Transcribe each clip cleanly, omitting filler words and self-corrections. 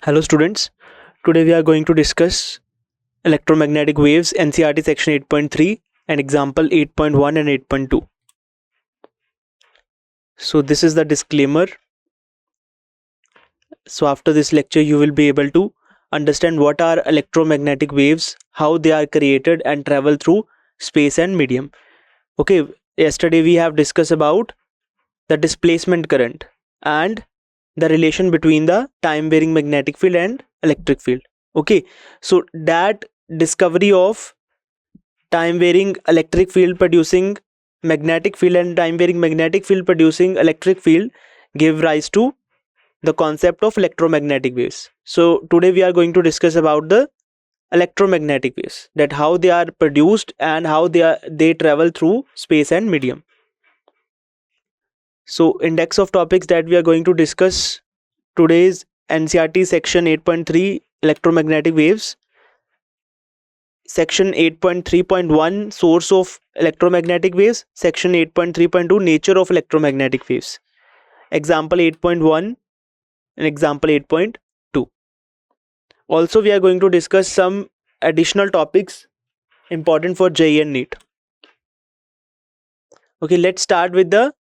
Hello students, today we are going to discuss electromagnetic waves NCERT section 8.3 and example 8.1 and 8.2. So this is the disclaimer. So after this lecture you will be able to understand what are electromagnetic waves, how they are created and travel through space and medium. Okay, yesterday we have discussed about the displacement current and the relation between the time varying magnetic field and electric field. Okay, so that discovery of time varying electric field producing magnetic field and time varying magnetic field producing electric field gave rise to the concept of electromagnetic waves. So today we are going to discuss about the electromagnetic waves, that how they are produced and how they travel through space and medium. So index of topics that we are going to discuss today's NCERT section 8.3 electromagnetic waves, section 8.3.1 source of electromagnetic waves, section 8.3.2 nature of electromagnetic waves, example 8.1 and example 8.2. Also we are going to discuss some additional topics important for JEE and NEET. Okay, let's start with the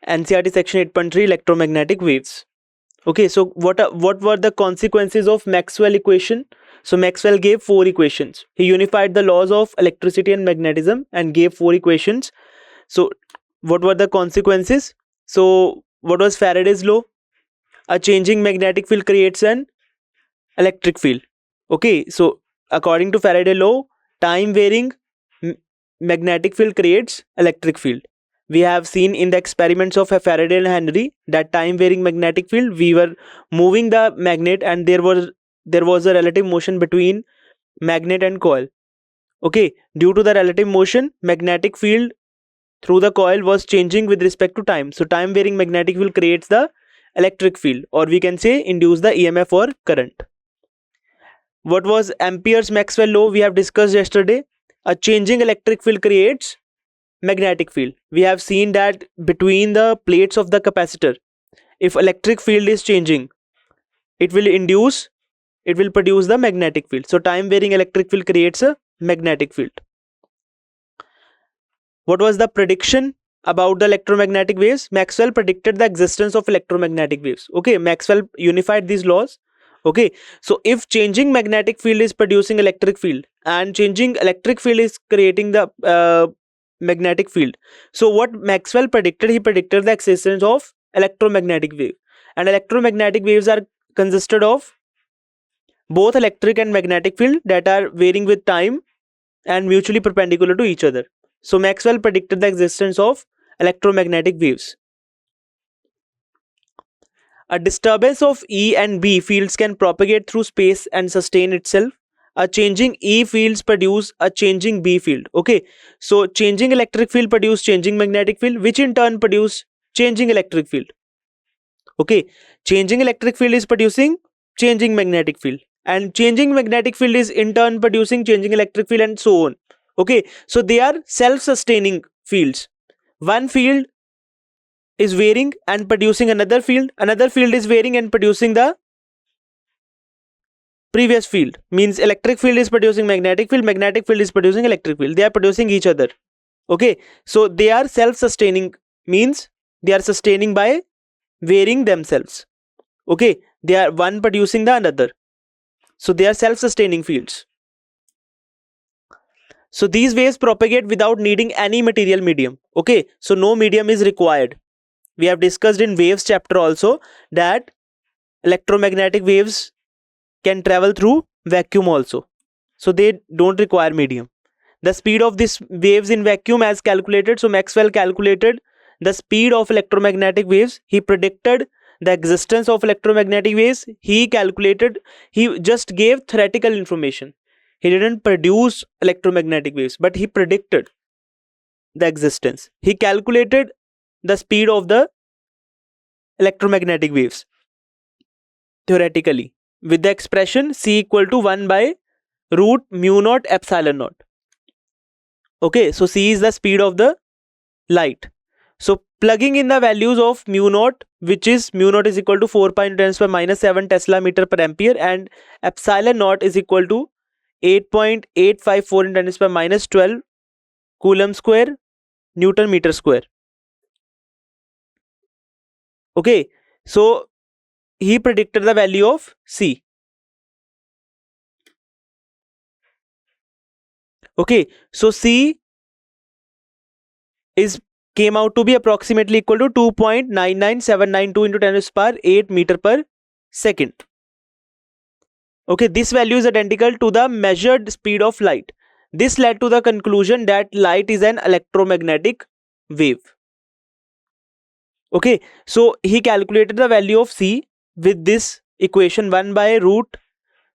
NCERT section 8.3 electromagnetic waves. Okay, so what were the consequences of Maxwell equation? So Maxwell gave 4 equations. He unified the laws of electricity and magnetism and gave 4 equations. So what were the consequences? So what was Faraday's law? A changing magnetic field creates an electric field. Okay, so according to Faraday's law, time varying magnetic field creates electric field. We have seen in the experiments of Faraday and Henry that time varying magnetic field, we were moving the magnet and there was a relative motion between magnet and coil. Okay, due to the relative motion, magnetic field through the coil was changing with respect to time. So time varying magnetic field creates the electric field, or we can say induce the EMF or current. What was Ampere's Maxwell law? We have discussed yesterday. A changing electric field creates magnetic field. We have seen that between the plates of the capacitor, if electric field is changing, it will produce the magnetic field. So time varying electric field creates a magnetic field. What was the prediction about the electromagnetic waves? Maxwell predicted the existence of electromagnetic waves. Okay, Maxwell unified these laws. Okay, so if changing magnetic field is producing electric field and changing electric field is creating the magnetic field, so what Maxwell predicted, he predicted the existence of electromagnetic wave. And electromagnetic waves are consisted of both electric and magnetic field that are varying with time and mutually perpendicular to each other. So Maxwell predicted the existence of electromagnetic waves. A disturbance of E and B fields can propagate through space and sustain itself. A changing E fields produce a changing B field. Okay, so changing electric field produce changing magnetic field, which in turn produce changing electric field. Okay, changing electric field is producing changing magnetic field, and changing magnetic field is in turn producing changing electric field, and so on. Okay, so they are self-sustaining fields. One field is varying and producing another field is varying and producing the previous field. Means electric field is producing magnetic field is producing electric field. They are producing each other. Okay, so they are self-sustaining, means they are sustaining by varying themselves. Okay, they are one producing the another, so they are self-sustaining fields. So these waves propagate without needing any material medium. Okay, so no medium is required. We have discussed in waves chapter also that electromagnetic waves can travel through vacuum also, so they don't require medium. The speed of these waves in vacuum as calculated. So Maxwell calculated the speed of electromagnetic waves. He predicted the existence of electromagnetic waves. He just gave theoretical information. He didn't produce electromagnetic waves, but he predicted the existence. He calculated the speed of the electromagnetic waves theoretically with the expression C equal to 1 by root mu naught epsilon naught. Okay, so C is the speed of the light. So plugging in the values of mu naught, which is mu naught is equal to 4 pi into 10 to the minus 7 Tesla meter per ampere, and epsilon naught is equal to 8.854 into 10 to the minus 12 coulomb square Newton meter square. Okay, so he predicted the value of C. Okay, so C came out to be approximately equal to 2.99792 into 10 to the power 8 meter per second. Okay, this value is identical to the measured speed of light. This led to the conclusion that light is an electromagnetic wave. Okay, so he calculated the value of C with this equation 1 by root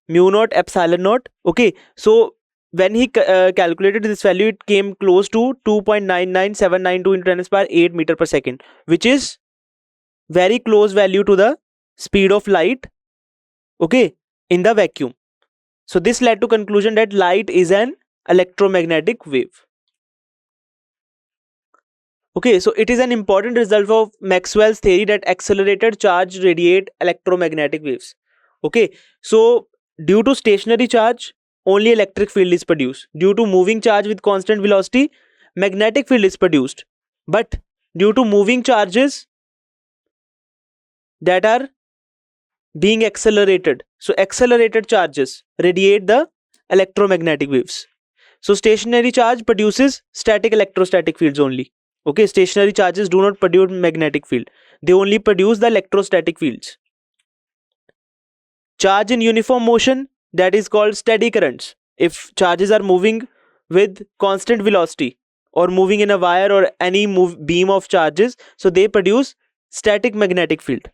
mu naught epsilon naught. Okay, so when he calculated this value, it came close to 2.99792 into 10 to the power 8 meter per second, which is very close value to the speed of light, okay, in the vacuum. So this led to conclusion that light is an electromagnetic wave. Okay, so it is an important result of Maxwell's theory that accelerated charge radiate electromagnetic waves. Okay, so due to stationary charge, only electric field is produced. Due to moving charge with constant velocity, magnetic field is produced. But due to moving charges that are being accelerated, so accelerated charges radiate the electromagnetic waves. So stationary charge produces static electrostatic fields only. Okay, stationary charges do not produce magnetic field. They only produce the electrostatic fields. Charge in uniform motion, that is called steady currents. If charges are moving with constant velocity or moving in a wire or any beam of charges, so they produce static magnetic field.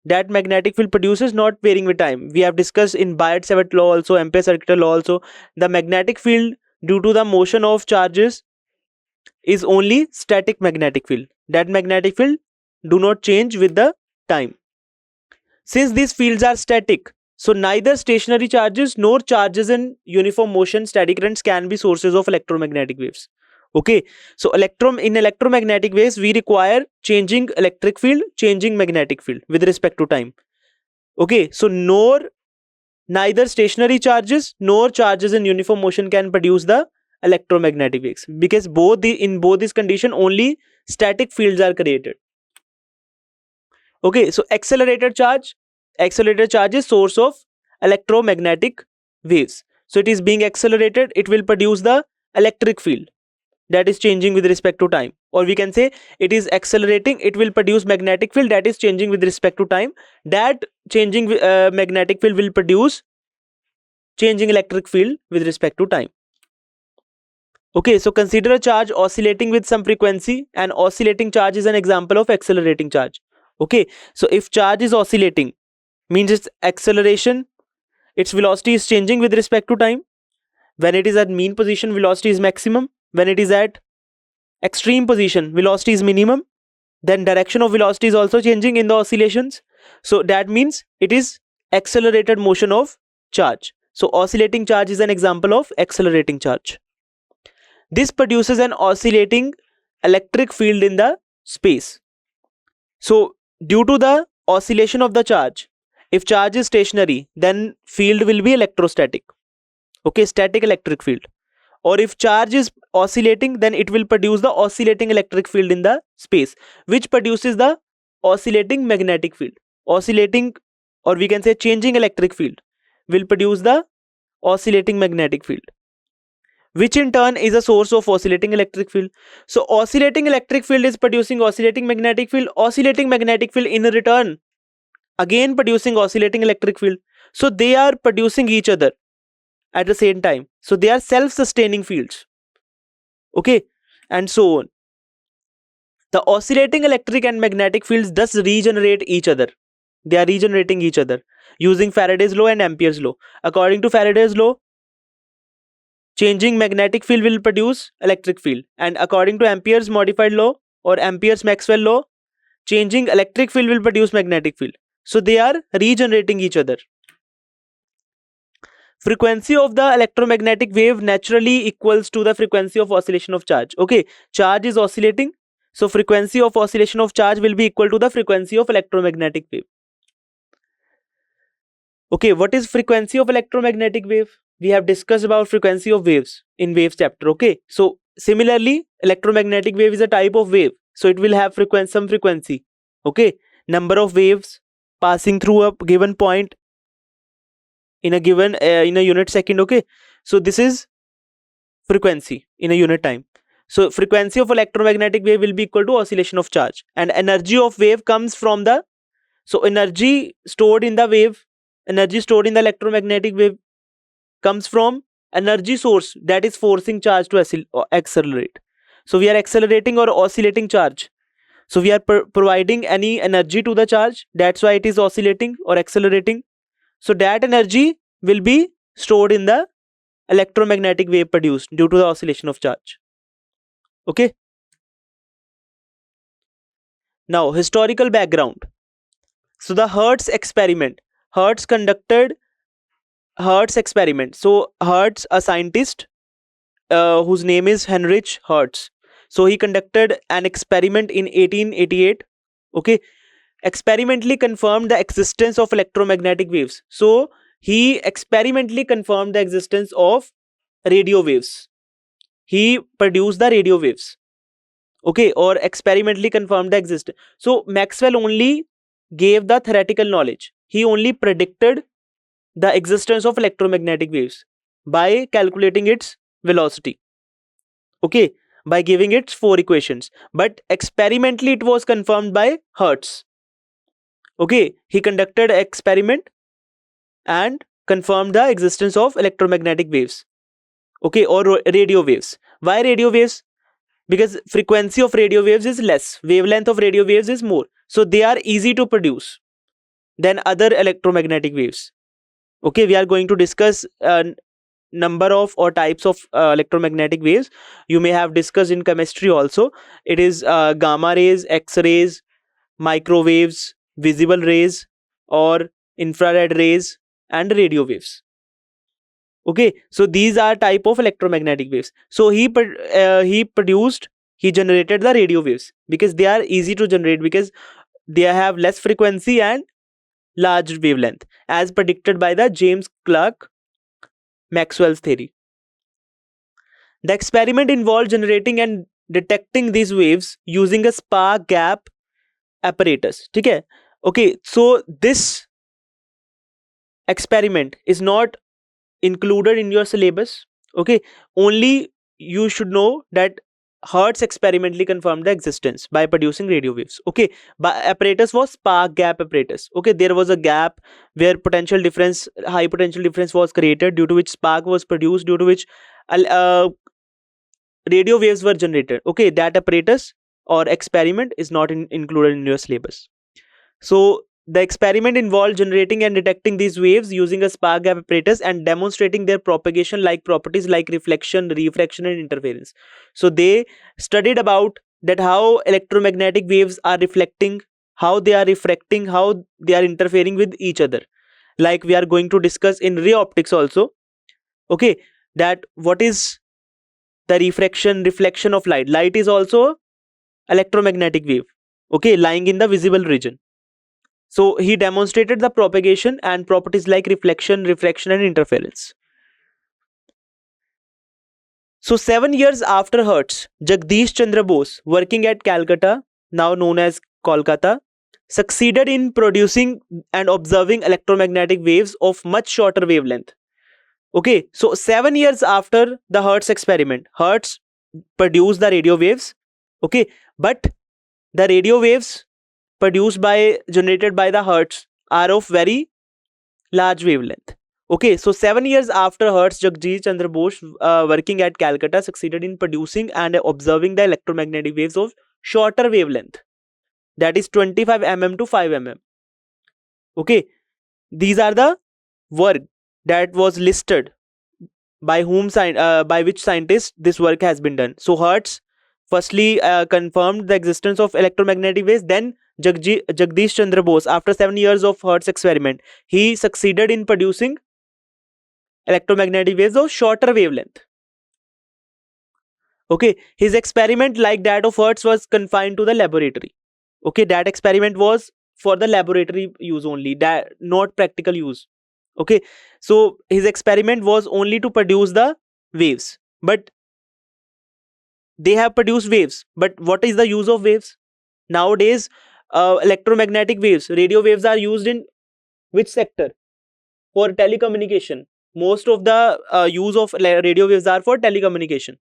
That magnetic field produces not varying with time. We have discussed in Biot-Savart law also, Ampere-Circular law also, the magnetic field due to the motion of charges is only static magnetic field. That magnetic field do not change with the time. Since these fields are static, so neither stationary charges nor charges in uniform motion steady currents can be sources of electromagnetic waves. Okay, so in electromagnetic waves, we require changing electric field, changing magnetic field with respect to time. Okay, so neither stationary charges nor charges in uniform motion can produce the electromagnetic waves, because in both these conditions only static fields are created. Okay, so accelerated charge is source of electromagnetic waves. So it is being accelerated, it will produce the electric field that is changing with respect to time, or we can say it is accelerating, it will produce magnetic field that is changing with respect to time. That changing magnetic field will produce changing electric field with respect to time. Okay, so consider a charge oscillating with some frequency. An oscillating charge is an example of accelerating charge. Okay, so if charge is oscillating, means its acceleration, its velocity is changing with respect to time. When it is at mean position, velocity is maximum. When it is at extreme position, velocity is minimum. Then direction of velocity is also changing in the oscillations. So that means it is accelerated motion of charge. So oscillating charge is an example of accelerating charge. This produces an oscillating electric field in the space. So due to the oscillation of the charge, if charge is stationary, then field will be electrostatic. Okay, static electric field. Or if charge is oscillating, then it will produce the oscillating electric field in the space, which produces the oscillating magnetic field. Oscillating, or we can say changing electric field, will produce the oscillating magnetic field, which in turn is a source of oscillating electric field. So oscillating electric field is producing oscillating magnetic field. Oscillating magnetic field in return again producing oscillating electric field. So they are producing each other at the same time. So they are self-sustaining fields. Okay, and so on. The oscillating electric and magnetic fields thus regenerate each other. They are regenerating each other using Faraday's law and Ampere's law. According to Faraday's law, changing magnetic field will produce electric field, and according to Ampere's modified law or Ampere's Maxwell law, changing electric field will produce magnetic field. So they are regenerating each other. Frequency of the electromagnetic wave naturally equals to the frequency of oscillation of charge. Okay, charge is oscillating, So frequency of oscillation of charge will be equal to the frequency of electromagnetic wave. Okay, what is frequency of electromagnetic wave? We have discussed about frequency of waves in waves chapter. Okay, so similarly, electromagnetic wave is a type of wave. So it will have some frequency. Okay, number of waves passing through a given point in a given in a unit second. Okay, so this is frequency in a unit time. So frequency of electromagnetic wave will be equal to oscillation of charge, and energy of wave comes from the, so energy stored in the wave, energy stored in the electromagnetic wave comes from energy source that is forcing charge to accelerate. So we are accelerating or oscillating charge. So we are providing any energy to the charge, that's why it is oscillating or accelerating. So that energy will be stored in the electromagnetic wave produced due to the oscillation of charge. Okay. Now historical background. So the Hertz experiment. Hertz conducted Hertz experiment. So Hertz, a scientist whose name is Heinrich Hertz. So he conducted an experiment in 1888. Okay, experimentally confirmed the existence of electromagnetic waves. So he experimentally confirmed the existence of radio waves. He produced the radio waves. Okay, or experimentally confirmed the existence. So Maxwell only gave the theoretical knowledge. He only predicted the existence of electromagnetic waves by calculating its velocity. Okay, by giving its 4 equations. But experimentally it was confirmed by Hertz. Okay, he conducted an experiment and confirmed the existence of electromagnetic waves. Okay, or radio waves. Why radio waves? Because frequency of radio waves is less, wavelength of radio waves is more. So they are easy to produce than other electromagnetic waves. Okay, we are going to discuss number of or types of electromagnetic waves. You may have discussed in chemistry also. It is gamma rays, x-rays, microwaves, visible rays, or infrared rays, and radio waves. Okay, so these are type of electromagnetic waves. So he generated the radio waves because they are easy to generate, because they have less frequency and large wavelength, as predicted by the James Clerk Maxwell's theory. The experiment involved generating and detecting these waves using a spark gap apparatus. Okay, so this experiment is not included in your syllabus. Okay, only you should know that Hertz experimentally confirmed the existence by producing radio waves. Okay, but apparatus was spark gap apparatus. Okay, there was a gap where high potential difference was created, due to which spark was produced, due to which radio waves were generated. Okay, that apparatus or experiment is not included in your syllabus. So the experiment involved generating and detecting these waves using a spark gap apparatus and demonstrating their propagation like properties like reflection, refraction, and interference. So they studied about that how electromagnetic waves are reflecting, how they are refracting, how they are interfering with each other. Like we are going to discuss in ray optics also. Okay, that what is the reflection of light. Light is also electromagnetic wave. Okay, lying in the visible region. So he demonstrated the propagation and properties like reflection, refraction, and interference. So 7 years after Hertz, Jagdish Chandra Bose, working at Calcutta, now known as Kolkata, succeeded in producing and observing electromagnetic waves of much shorter wavelength. Okay, so 7 years after the Hertz experiment, Hertz produced the radio waves. Okay, but the radio waves generated by the Hertz are of very large wavelength. Okay, so 7 years after Hertz, Jagdish Chandra Bose, working at Calcutta, succeeded in producing and observing the electromagnetic waves of shorter wavelength, that is 25 mm to 5 mm. Okay, these are the work that was listed by which scientist this work has been done. So Hertz firstly confirmed the existence of electromagnetic waves. Then Jagdish Chandra Bose, after 7 years of Hertz experiment, he succeeded in producing electromagnetic waves of shorter wavelength. Okay, his experiment, like that of Hertz, was confined to the laboratory. Okay, that experiment was for the laboratory use only, that not practical use. Okay, so his experiment was only to produce the waves, but they have produced waves. But what is the use of waves nowadays? Electromagnetic waves, radio waves, are used in which sector? For telecommunication. Most of the use of radio waves are for telecommunication.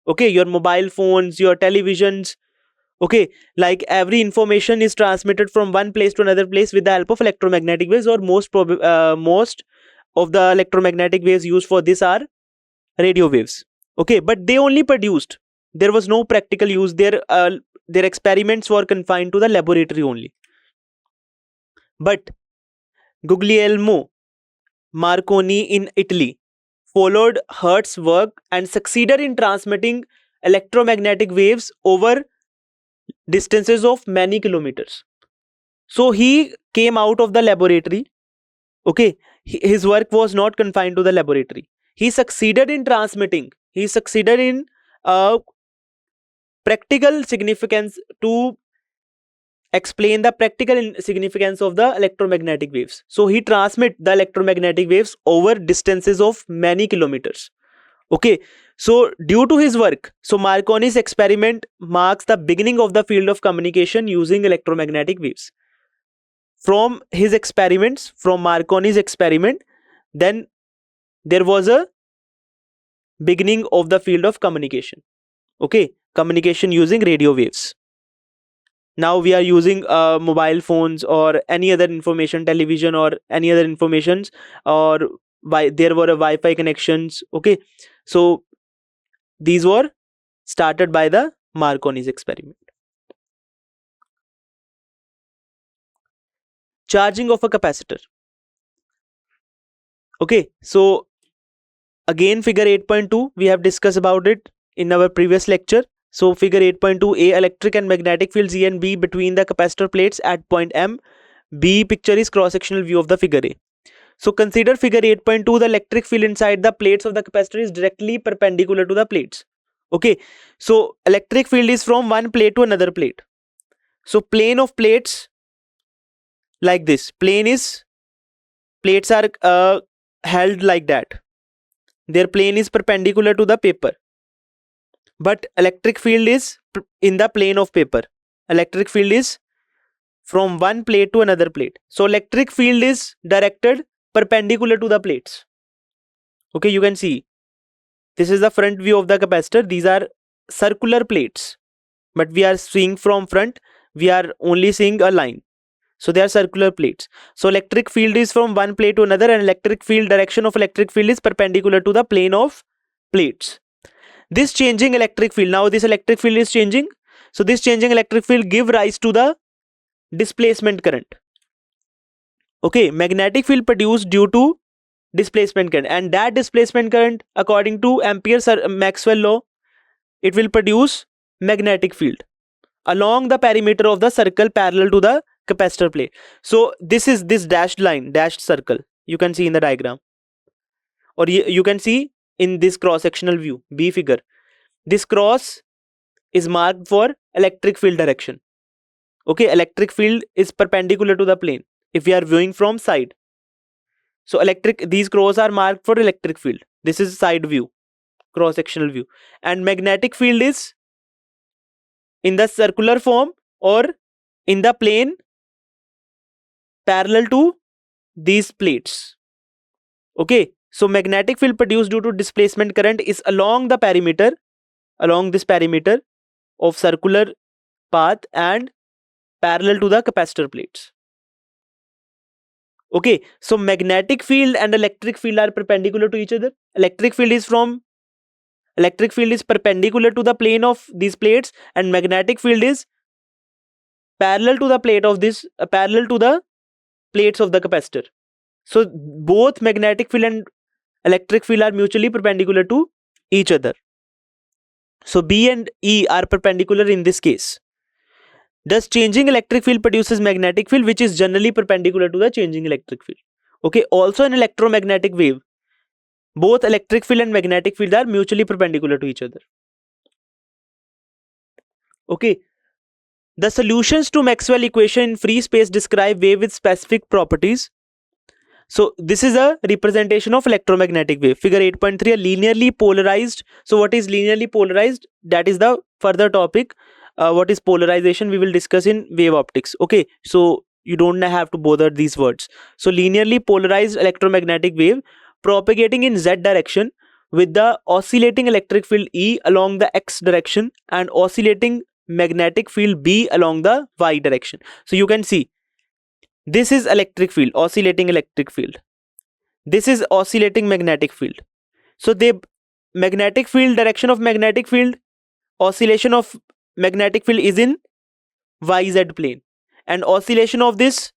Okay, your mobile phones, your televisions. Okay, like every information is transmitted from one place to another place with the help of electromagnetic waves, or most of the electromagnetic waves used for this are radio waves. Okay, but they only produced, there was no practical use. Their experiments were confined to the laboratory only. But Guglielmo Marconi in Italy followed Hertz's work and succeeded in transmitting electromagnetic waves over distances of many kilometers. So he came out of the laboratory. Okay, his work was not confined to the laboratory. He succeeded in transmitting, he succeeded in practical significance to explain the practical significance of the electromagnetic waves. So he transmit the electromagnetic waves over distances of many kilometers. Okay, so due to his work, so Marconi's experiment marks the beginning of the field of communication using electromagnetic waves. From his experiments, from Marconi's experiment, then there was a beginning of the field of communication. Okay, communication using radio waves. Now we are using mobile phones or any other information, television or any other informations, or there were Wi-Fi connections. Okay, so these were started by the Marconi's experiment. Charging of a capacitor. Okay, so again figure 8.2, we have discussed about it in our previous lecture. So figure 8.2a, electric and magnetic fields E and B between the capacitor plates at point M. B picture is cross-sectional view of the figure A. So consider figure 8.2, the electric field inside the plates of the capacitor is directly perpendicular to the plates. Okay, so electric field is from one plate to another plate. So plane of plates like this, plates are held like that. Their plane is perpendicular to the paper, but electric field is in the plane of paper. Electric field is from one plate to another plate. So electric field is directed perpendicular to the plates. Okay, you can see this is the front view of the capacitor. These are circular plates, but we are seeing from front, we are only seeing a line. So they are circular plates. So electric field is from one plate to another, and electric field, direction of electric field is perpendicular to the plane of plates. This changing electric field, now this electric field is changing. So this changing electric field give rise to the displacement current. Okay, magnetic field produced due to displacement current, and that displacement current, according to Maxwell law, it will produce magnetic field along the perimeter of the circle parallel to the capacitor plate. So this is this dashed line, dashed circle, you can see in the diagram, or you can see in this cross-sectional view, B figure. This cross is marked for electric field direction. Okay, electric field is perpendicular to the plane if we are viewing from side. So these cross are marked for electric field. This is side view, cross-sectional view, and magnetic field is in the circular form or in the plane parallel to these plates. Okay, so magnetic field produced due to displacement current is along the perimeter, along this perimeter of circular path and parallel to the capacitor plates. Okay, so magnetic field and electric field are perpendicular to each other. Electric field is perpendicular to the plane of these plates, and magnetic field is parallel to the plate of this, parallel to the plates of the capacitor. So both magnetic field and electric field are mutually perpendicular to each other. So B and E are perpendicular in this case. Thus changing electric field produces magnetic field, which is generally perpendicular to the changing electric field. Okay, also an electromagnetic wave, both electric field and magnetic field are mutually perpendicular to each other. Okay, the solutions to Maxwell equation in free space describe wave with specific properties. So this is a representation of electromagnetic wave. Figure 8.3, a linearly polarized. So what is linearly polarized? That is the further topic. What is polarization? We will discuss in wave optics. Okay, so you don't have to bother these words. So linearly polarized electromagnetic wave propagating in z direction with the oscillating electric field E along the x direction and oscillating magnetic field B along the y direction. So you can see this is electric field, oscillating electric field. This is oscillating magnetic field. So the magnetic field, direction of magnetic field, oscillation of magnetic field is in YZ plane, and oscillation of this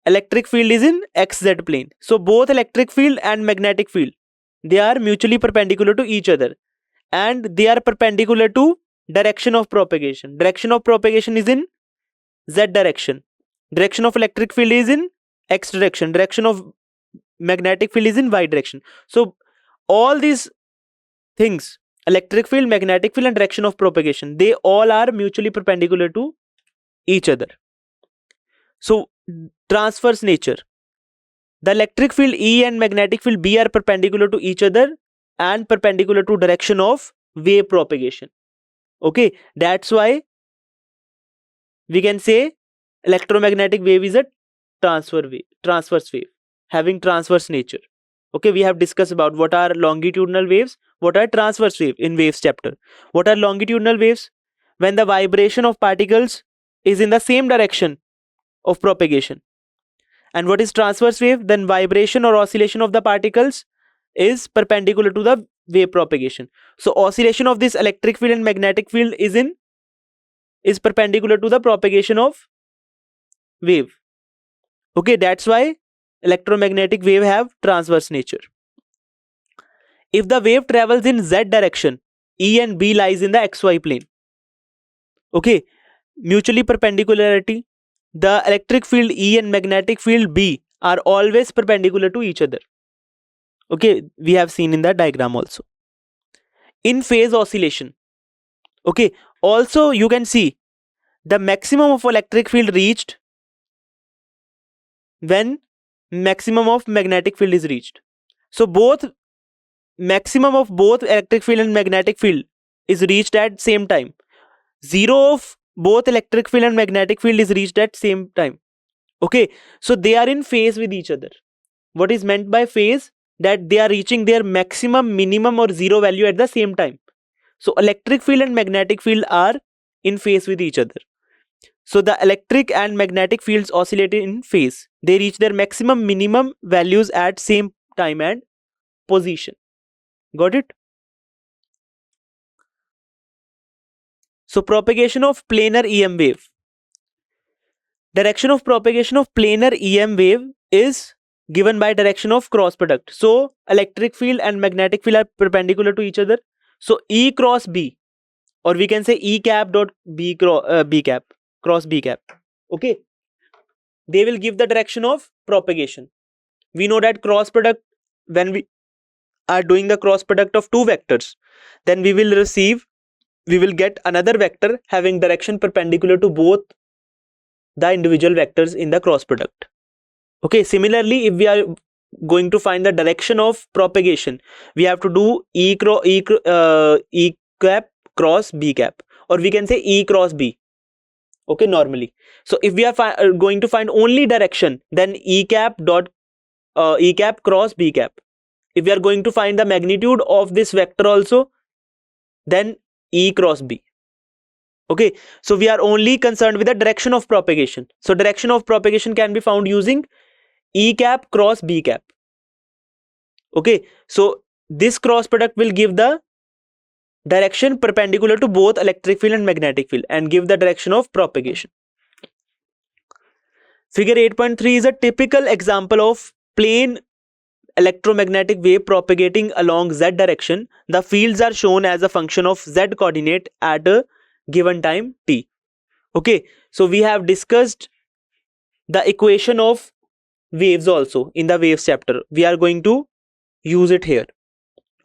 electric field is in XZ plane. So both electric field and magnetic field, they are mutually perpendicular to each other, and they are perpendicular to direction of propagation. Direction of propagation is in Z direction. Direction of electric field is in X direction. Direction of magnetic field is in Y direction. So all these things, electric field, magnetic field and direction of propagation, they all are mutually perpendicular to each other. So transverse nature, the electric field E and magnetic field B are perpendicular to each other and perpendicular to direction of wave propagation. Okay, that's why we can say electromagnetic wave is a transverse wave having transverse nature. Okay, we have discussed about what are longitudinal waves, what are transverse wave in waves chapter. What are longitudinal waves? When the vibration of particles is in the same direction of propagation. And what is transverse wave? Then vibration or oscillation of the particles is perpendicular to the wave propagation. So oscillation of this electric field and magnetic field is perpendicular to the propagation of wave. Okay, that's why electromagnetic wave have transverse nature. If the wave travels in z direction, E and B lies in the xy plane. Okay, mutually perpendicularity, the electric field E and magnetic field B are always perpendicular to each other. Okay, we have seen in the diagram also. In phase oscillation, okay, also you can see the maximum of electric field reached when maximum of magnetic field is reached. So both maximum of both electric field and magnetic field is reached at same time. Zero of both electric field and magnetic field is reached at same time. Okay, so they are in phase with each other. What is meant by phase? That they are reaching their maximum, minimum or zero value at the same time. So electric field and magnetic field are in phase with each other. So the electric and magnetic fields oscillate in phase. They reach their maximum, minimum values at same time and position. Got it? So propagation of planar EM wave. Direction of propagation of planar EM wave is given by direction of cross product. So electric field and magnetic field are perpendicular to each other. So E cross B, or we can say E cap dot B cap cross B cap. Okay, they will give the direction of propagation. We know that cross product, when we are doing the cross product of two vectors, then we will get another vector having direction perpendicular to both the individual vectors in the cross product. Okay, similarly, if we are going to find the direction of propagation, we have to do E cap cross B cap, or we can say E cross B. Okay, normally. So if we are going to find only direction, then E cap cross B cap. If we are going to find the magnitude of this vector also, then E cross B. Okay, so we are only concerned with the direction of propagation. So direction of propagation can be found using E cap cross B cap. Okay, so this cross product will give the direction perpendicular to both electric field and magnetic field and give the direction of propagation. Figure 8.3 is a typical example of plane electromagnetic wave propagating along z direction. The fields are shown as a function of z coordinate at a given time t. Okay, so we have discussed the equation of waves also in the waves chapter. We are going to use it here.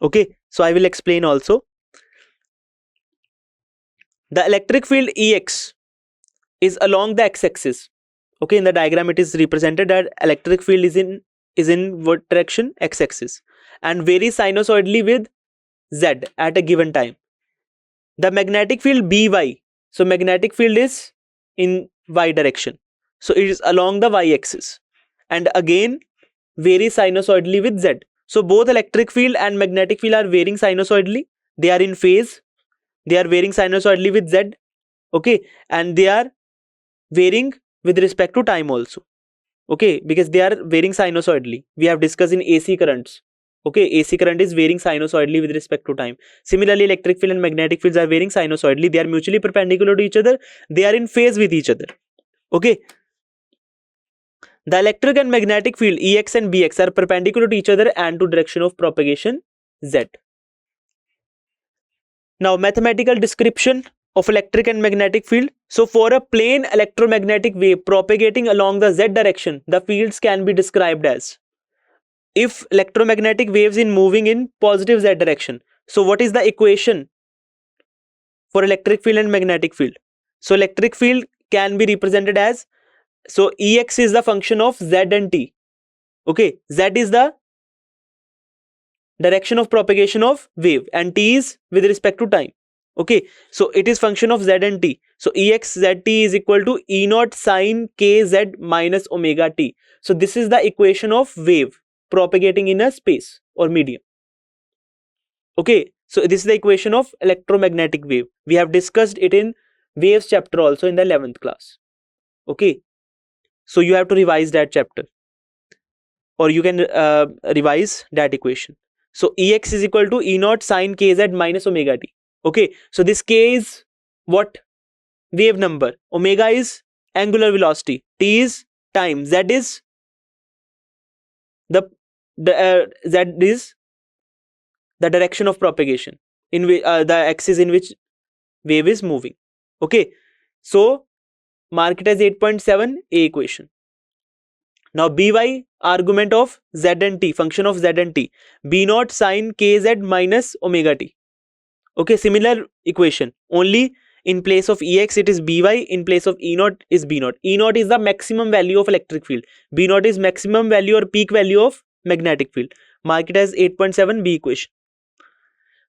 Okay, so I will explain also. The electric field Ex is along the x-axis. Okay, in the diagram it is represented that electric field is in what direction? X-axis, and varies sinusoidally with z at a given time. The magnetic field By, so magnetic field is in y direction, so it is along the y-axis and again varies sinusoidally with z. So both electric field and magnetic field are varying sinusoidally. They are in phase. They are varying sinusoidally with z. Okay, and they are varying with respect to time also. Okay, because they are varying sinusoidally. We have discussed in AC currents. Okay, AC current is varying sinusoidally with respect to time. Similarly, electric field and magnetic fields are varying sinusoidally. They are mutually perpendicular to each other. They are in phase with each other. Okay. The electric and magnetic field Ex and Bx are perpendicular to each other and to direction of propagation z. Now, mathematical description of electric and magnetic field. So for a plane electromagnetic wave propagating along the z direction, the fields can be described as, if electromagnetic waves in moving in positive z direction. So what is the equation for electric field and magnetic field? So electric field can be represented as, so Ex is the function of z and t. Okay, z is the direction of propagation of wave and t is with respect to time. Okay, so it is function of z and t. So Ex zt is equal to E naught sine kz minus omega t. So this is the equation of wave propagating in a space or medium. Okay, so this is the equation of electromagnetic wave. We have discussed it in waves chapter also in the 11th class. Okay, so you have to revise that chapter, or you can revise that equation. So Ex is equal to E naught sine kz minus omega t. Okay, so this k is what? Wave number. Omega is angular velocity. T is time. Z is the direction of propagation in the axis in which wave is moving. Okay, so mark it as 8.7 A equation. Now By, argument of z and t, function of z and t, B naught sine kz minus omega t. Okay, similar equation, only in place of Ex it is By, in place of E naught is B naught. E naught is the maximum value of electric field. B naught is maximum value or peak value of magnetic field. Mark it as 8.7 B equation.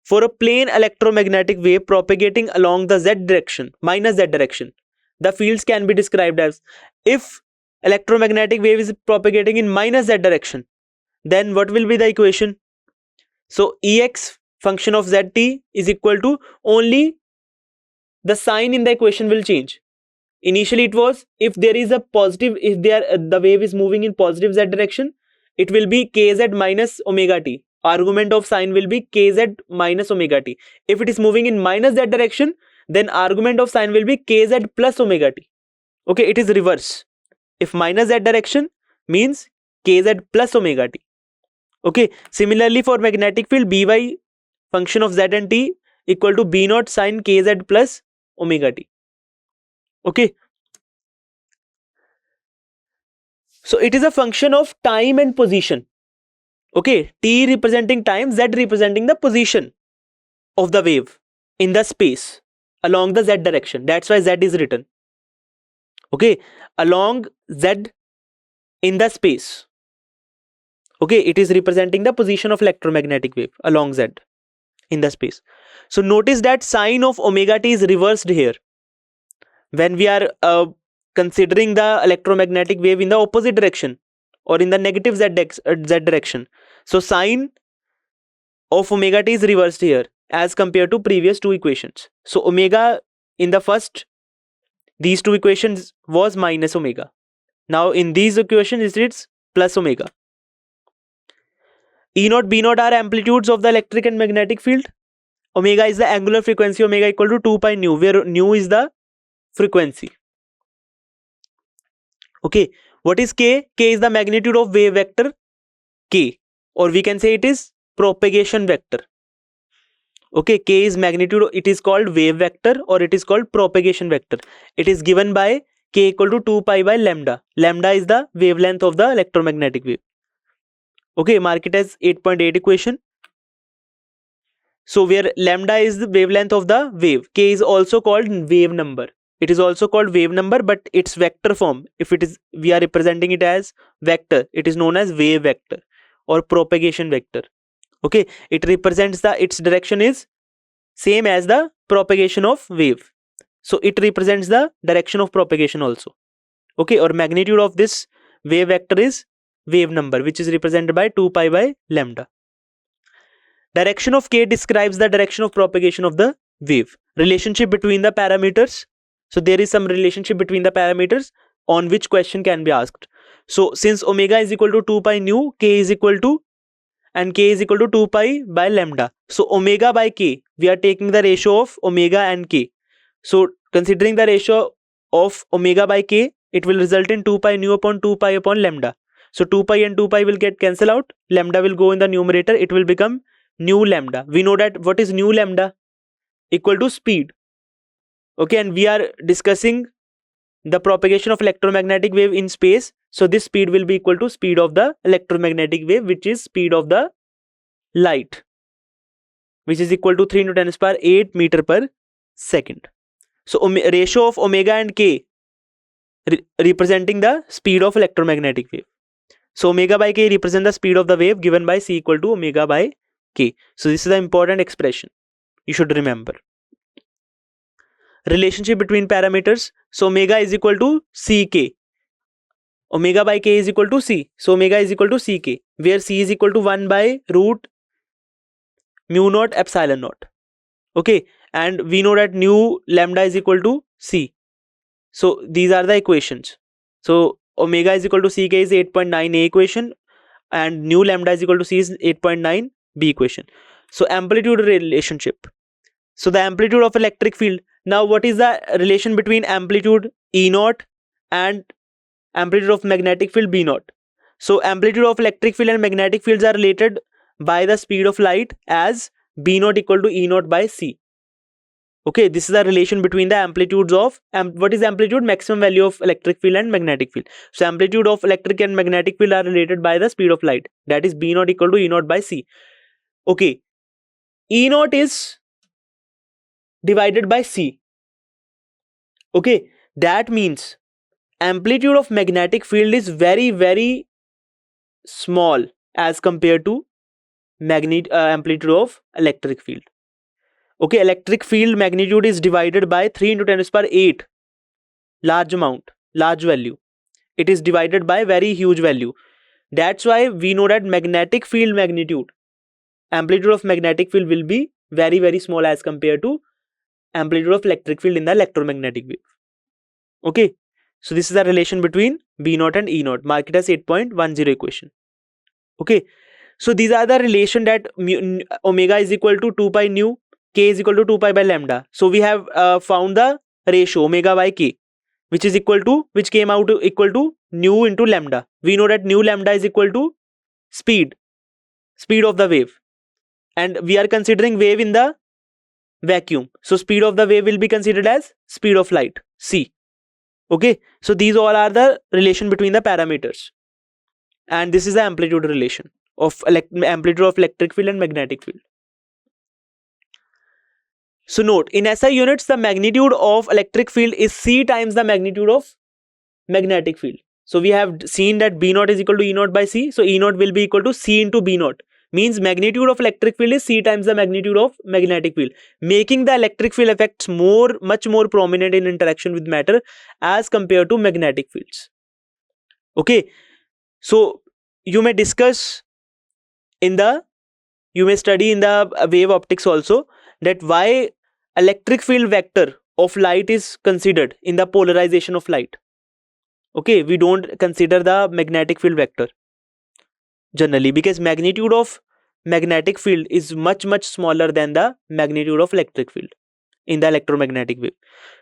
For a plane electromagnetic wave propagating along the z direction, minus z direction, the fields can be described as, if electromagnetic wave is propagating in minus z direction, then what will be the equation? So Ex function of zt is equal to, only the sign in the equation will change. Initially it was, if there is a positive, if the wave is moving in positive z direction, it will be kz minus omega t. Argument of sign will be kz minus omega t. If it is moving in minus z direction, then argument of sign will be kz plus omega t. Okay, it is reverse. If minus z direction means kz plus omega t. Okay, similarly for magnetic field, By function of z and t equal to B naught sine kz plus omega t. Okay, so it is a function of time and position. Okay, t representing time, z representing the position of the wave in the space along the z direction. That's why z is written. Okay, along z in the space. Okay, it is representing the position of electromagnetic wave along z in the space. So notice that sign of omega t is reversed here when we are considering the electromagnetic wave in the opposite direction or in the negative z direction. So sign of omega t is reversed here as compared to previous two equations. So omega in the first, these two equations was minus omega. Now in these equations it's plus omega. E naught, B naught are amplitudes of the electric and magnetic field. Omega is the angular frequency, omega equal to 2 pi nu, where nu is the frequency. Okay, what is k? K is the magnitude of wave vector k, or we can say it is propagation vector. Okay, k is magnitude, it is called wave vector or it is called propagation vector. It is given by k equal to 2 pi by lambda. Lambda is the wavelength of the electromagnetic wave. Okay, mark it as 8.8 equation. So where lambda is the wavelength of the wave, k is also called wave number. It is also called wave number, but its vector form, if it is, we are representing it as vector, it is known as wave vector or propagation vector. Okay, it represents the, its direction is same as the propagation of wave, so it represents the direction of propagation also. Okay, or magnitude of this wave vector is wave number, which is represented by 2 pi by lambda. Direction of k describes the direction of propagation of the wave. Relationship between the parameters. So there is some relationship between the parameters on which question can be asked. So since omega is equal to 2 pi nu, k is equal to, and k is equal to 2 pi by lambda. So omega by k, we are taking the ratio of omega and k. So considering the ratio of omega by k, it will result in 2 pi nu upon 2 pi upon lambda. So 2 pi and 2 pi will get cancelled out. Lambda will go in the numerator. It will become nu lambda. We know that what is nu lambda? Equal to speed. Okay, and we are discussing the propagation of electromagnetic wave in space. So this speed will be equal to speed of the electromagnetic wave, which is speed of the light, which is equal to 3 into 10 power 8 meter per second. So ratio of omega and k representing the speed of electromagnetic wave. So omega by k represent the speed of the wave given by c equal to omega by k. So this is the important expression you should remember. Relationship between parameters. So omega is equal to ck. Omega by k is equal to c. So omega is equal to ck, where c is equal to 1 by root mu naught epsilon naught. Okay, and we know that nu lambda is equal to c. So these are the equations. So omega is equal to ck is 8.9 a equation, and nu lambda is equal to c is 8.9 b equation. So amplitude relationship. So the amplitude of electric field. Now what is the relation between amplitude E naught and amplitude of magnetic field B naught? So amplitude of electric field and magnetic fields are related by the speed of light as B naught equal to E naught by C. Okay, this is the relation between the amplitudes of, what is amplitude? Maximum value of electric field and magnetic field. So amplitude of electric and magnetic field are related by the speed of light, that is B naught equal to E naught by C. Okay, E naught is divided by C. Okay, that means amplitude of magnetic field is very small as compared to amplitude of electric field. Okay, electric field magnitude is divided by 3 into 10 power 8, large amount, large value. It is divided by very huge value. That's why we know that magnetic field magnitude, amplitude of magnetic field will be very small as compared to amplitude of electric field in the electromagnetic wave. Okay, so this is the relation between B naught and E naught. Mark it as 8.10 equation. Okay, so these are the relation that omega is equal to 2 pi nu, k is equal to 2 pi by lambda. So we have found the ratio omega by k, which is equal to, which came out equal to nu into lambda. We know that nu lambda is equal to speed of the wave, and we are considering wave in the vacuum. So speed of the wave will be considered as speed of light, c. Okay, so these all are the relation between the parameters, and this is the amplitude relation of amplitude of electric field and magnetic field. So note, in SI units, the magnitude of electric field is C times the magnitude of magnetic field. So we have seen that B naught is equal to E naught by C. So E naught will be equal to C into B naught. Means magnitude of electric field is C times the magnitude of magnetic field, making the electric field effects much more prominent in interaction with matter as compared to magnetic fields. Okay, so you may discuss in the, you may study in the wave optics also, that why electric field vector of light is considered in the polarization of light. Okay, we don't consider the magnetic field vector generally, because magnitude of magnetic field is much smaller than the magnitude of electric field in the electromagnetic wave.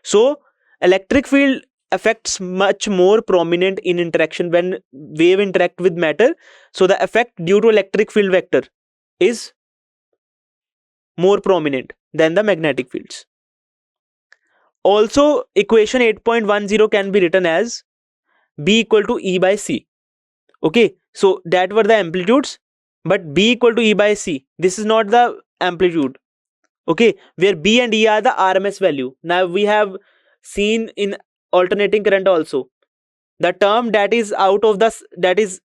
So electric field affects much more prominent in interaction when wave interact with matter. So the effect due to electric field vector is more prominent than the magnetic fields. Also, equation 8.10 can be written as B equal to E by C. Okay, so that were the amplitudes, but B equal to E by C, this is not the amplitude. Okay, where B and E are the RMS value. Now we have seen in alternating current also the term that is out of the that is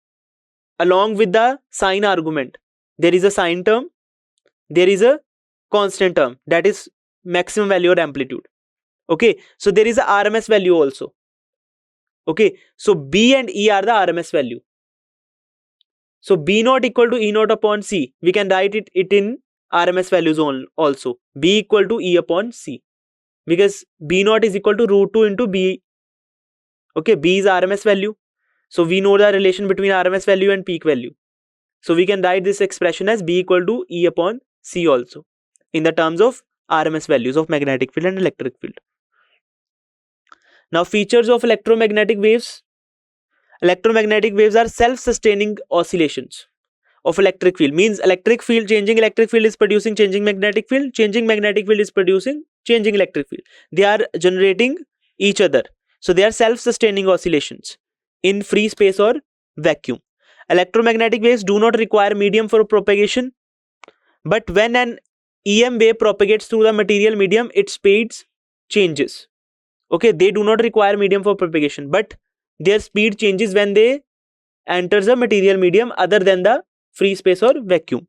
along with the sign argument. There is a sign term, there is a constant term, that is maximum value or amplitude. Okay, so there is a RMS value also. Okay, so B and E are the RMS value. So B naught equal to E naught upon C. We can write it in RMS values also. B equal to E upon C. Because B naught is equal to root 2 into B. Okay, B is RMS value. So we know the relation between RMS value and peak value. So we can write this expression as B equal to E upon C also in the terms of RMS values of magnetic field and electric field. Now features of electromagnetic waves. Electromagnetic waves are self-sustaining oscillations of electric field. Means electric field, changing electric field is producing changing magnetic field. Changing magnetic field is producing changing electric field. They are generating each other. So they are self-sustaining oscillations in free space or vacuum. Electromagnetic waves do not require medium for propagation. But when an EM wave propagates through the material medium, its speed changes. Okay, they do not require medium for propagation, but their speed changes when they enters a material medium other than the free space or vacuum.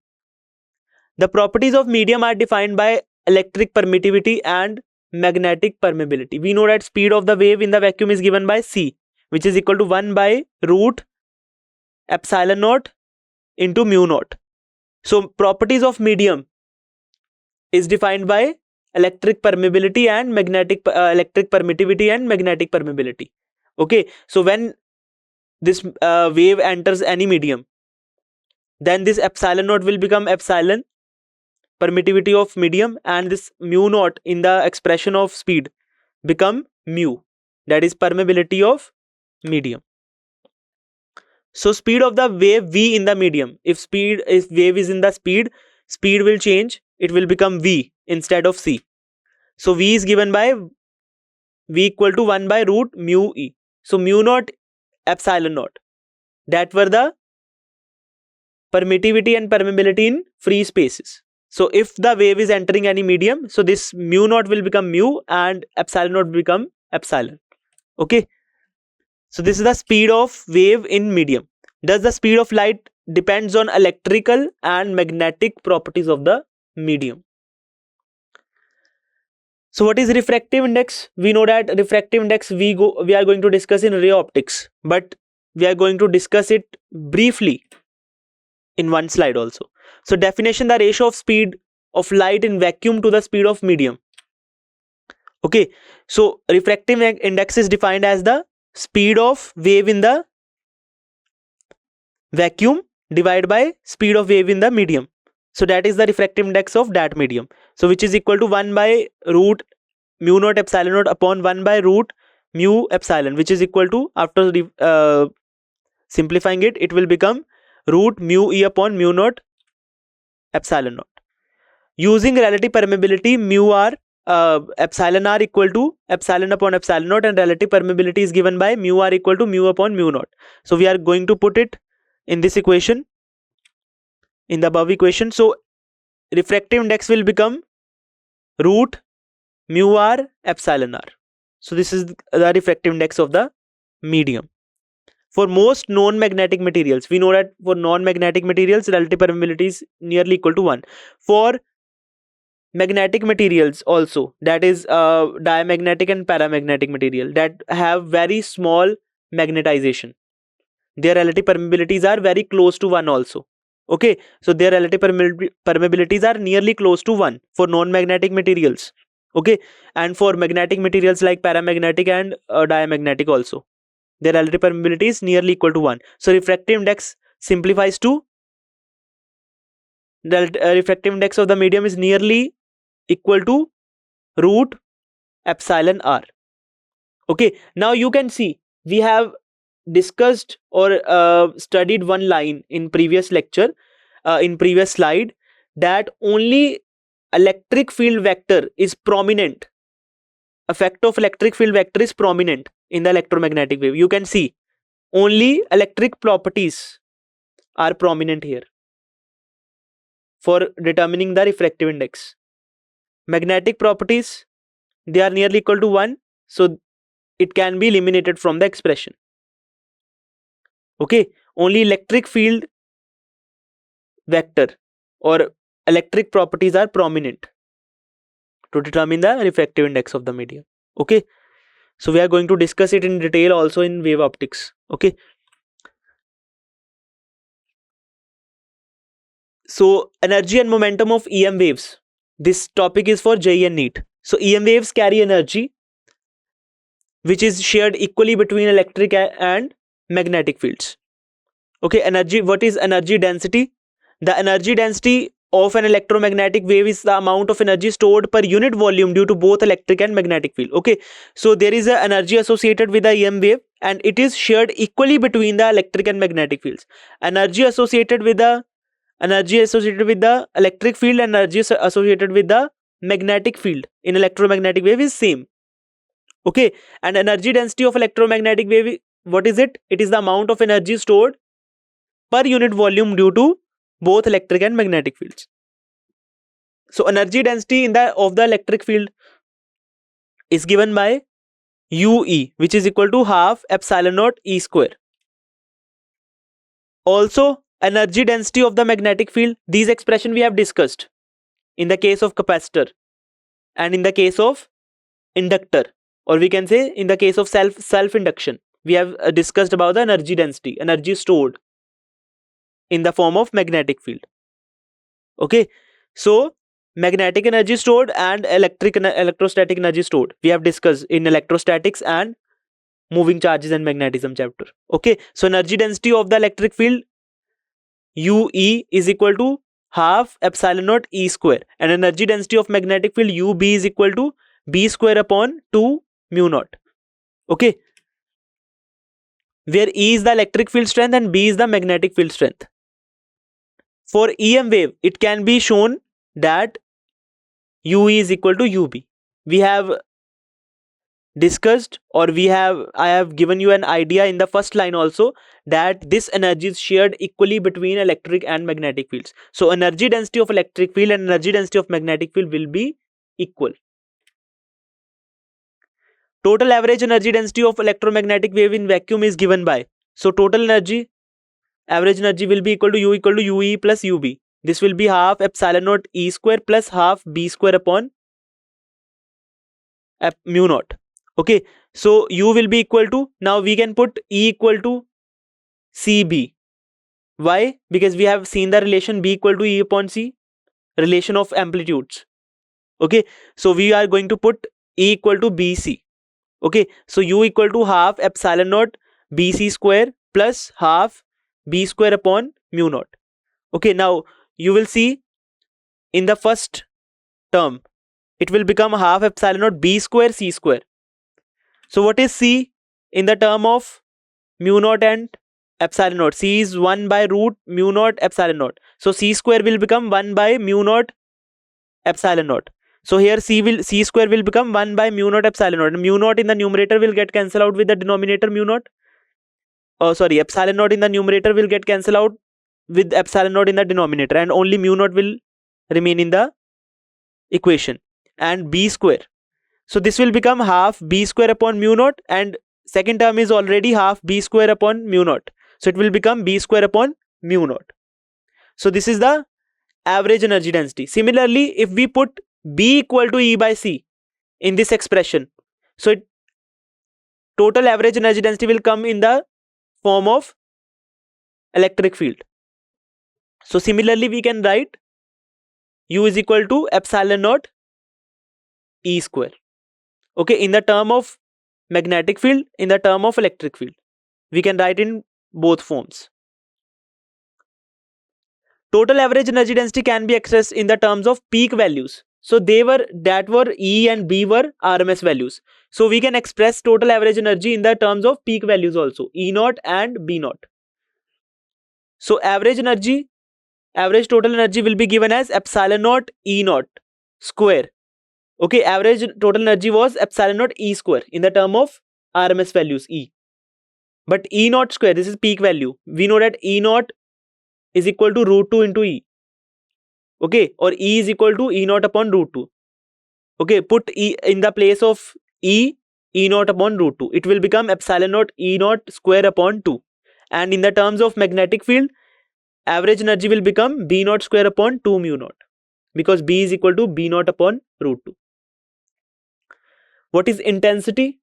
The properties of medium are defined by electric permittivity and magnetic permeability. We know that speed of the wave in the vacuum is given by C, which is equal to 1 by root epsilon naught into mu naught. So properties of medium is defined by electric permeability and magnetic electric permittivity and magnetic permeability. Okay, so when this wave enters any medium, then this epsilon naught will become epsilon, permittivity of medium, and this mu naught in the expression of speed become mu, that is permeability of medium. So speed of the wave V in the medium, if wave is in the speed will change, it will become V instead of C. So V is given by V equal to 1 by root mu E. So mu naught epsilon naught, that were the permittivity and permeability in free spaces. So if the wave is entering any medium, so this mu naught will become mu and epsilon naught become epsilon. Okay, so this is the speed of wave in medium. Does the speed of light depends on electrical and magnetic properties of the medium. So what is refractive index? We know that refractive index we are going to discuss in ray optics, but we are going to discuss it briefly in one slide also. So definition: the ratio of speed of light in vacuum to the speed of medium. Okay, so refractive index is defined as the speed of wave in the vacuum divided by speed of wave in the medium. So that is the refractive index of that medium. So which is equal to 1 by root mu naught epsilon naught upon 1 by root mu epsilon, which is equal to, after simplifying it, it will become root mu E upon mu naught epsilon naught. Using relative permeability, mu r epsilon r equal to epsilon upon epsilon naught, and relative permeability is given by mu r equal to mu upon mu naught. So we are going to put it in this equation, in the above equation. So refractive index will become root mu r epsilon r. So this is the refractive index of the medium. For most non-magnetic materials, we know that for non-magnetic materials, relative permeability is nearly equal to 1. For magnetic materials also, that is diamagnetic and paramagnetic material that have very small magnetization, their relative permeabilities are very close to 1 also. Okay, so their relative permeabilities are nearly close to 1 for non-magnetic materials. Okay, and for magnetic materials like paramagnetic and diamagnetic also, their relative permeability is nearly equal to 1. So refractive index simplifies to the refractive index of the medium is nearly equal to root epsilon r. Okay, now you can see we have discussed or studied one line in previous lecture, in previous slide, that only electric field vector is prominent. Effect of electric field vector is prominent in the electromagnetic wave. You can see only electric properties are prominent here for determining the refractive index. magnetic properties, they are nearly equal to 1, so it can be eliminated from the expression. Okay, only electric field vector or electric properties are prominent to determine the refractive index of the medium. Okay, so we are going to discuss it in detail also in wave optics. Okay, so energy and momentum of EM waves, this topic is for JEE and NEET. So EM waves carry energy which is shared equally between electric and magnetic fields. Okay, energy, what is energy density? The energy density of an electromagnetic wave is the amount of energy stored per unit volume due to both electric and magnetic field. Okay, so there is a energy associated with the EM wave and it is shared equally between the electric and magnetic fields. Energy associated with the electric field and energy associated with the magnetic field in electromagnetic wave is same. Okay, and energy density of electromagnetic wave, what is it? It is the amount of energy stored per unit volume due to both electric and magnetic fields. So energy density of the electric field is given by UE, which is equal to half epsilon naught E square. Also, energy density of the magnetic field, these expression we have discussed in the case of capacitor and in the case of inductor, or we can say in the case of self induction. We have discussed about the energy density, energy stored in the form of magnetic field. Okay, so magnetic energy stored and electrostatic energy stored, we have discussed in electrostatics and moving charges and magnetism chapter. Okay, so energy density of the electric field UE is equal to half epsilon naught E square, and energy density of magnetic field UB is equal to B square upon 2 mu naught. Okay, where E is the electric field strength and B is the magnetic field strength. For EM wave, it can be shown that UE is equal to UB. We have discussed, or I have given you an idea in the first line also, that this energy is shared equally between electric and magnetic fields. So energy density of electric field and energy density of magnetic field will be equal. Total average energy density of electromagnetic wave in vacuum is given by, so total energy, average energy will be equal to U equal to UE plus UB. This will be half epsilon naught E square plus half B square upon mu naught. Okay, so U will be equal to, now we can put E equal to CB. Why? Because we have seen the relation B equal to E upon C, relation of amplitudes. Okay, so we are going to put E equal to BC. Okay, so U equal to half epsilon naught BC square plus half B square upon mu naught. Okay, now you will see in the first term it will become half epsilon naught B square C square. So what is C in the term of mu naught and epsilon naught? C is 1 by root mu naught epsilon naught. So C square will become 1 by mu naught epsilon naught. So here C square will become 1 by mu naught epsilon naught. Mu naught in the numerator will get cancelled out with the denominator mu naught. Oh sorry, epsilon naught in the numerator will get cancelled out with epsilon naught in the denominator, and only mu naught will remain in the equation. And B square, so this will become half B square upon mu naught, and second term is already half B square upon mu naught. So it will become B square upon mu naught. So this is the average energy density. Similarly, if we put B equal to E by C in this expression, so total average energy density will come in the form of electric field. So similarly, we can write U is equal to epsilon naught E square. Okay, in the term of magnetic field, in the term of electric field, we can write in both forms. Total average energy density can be expressed in the terms of peak values. So that were E and B were RMS values. So we can express total average energy in the terms of peak values also, E naught and B naught. So average total energy will be given as epsilon naught E naught square. Okay, average total energy was epsilon naught E square in the term of RMS values E. But E naught square, this is peak value. We know that E naught is equal to root 2 into E. Okay, or E is equal to E naught upon root 2. Okay, put E in the place of E naught upon root 2. It will become epsilon naught E naught square upon 2. And in the terms of magnetic field, average energy will become B naught square upon 2 mu naught, because B is equal to B naught upon root 2. What is intensity?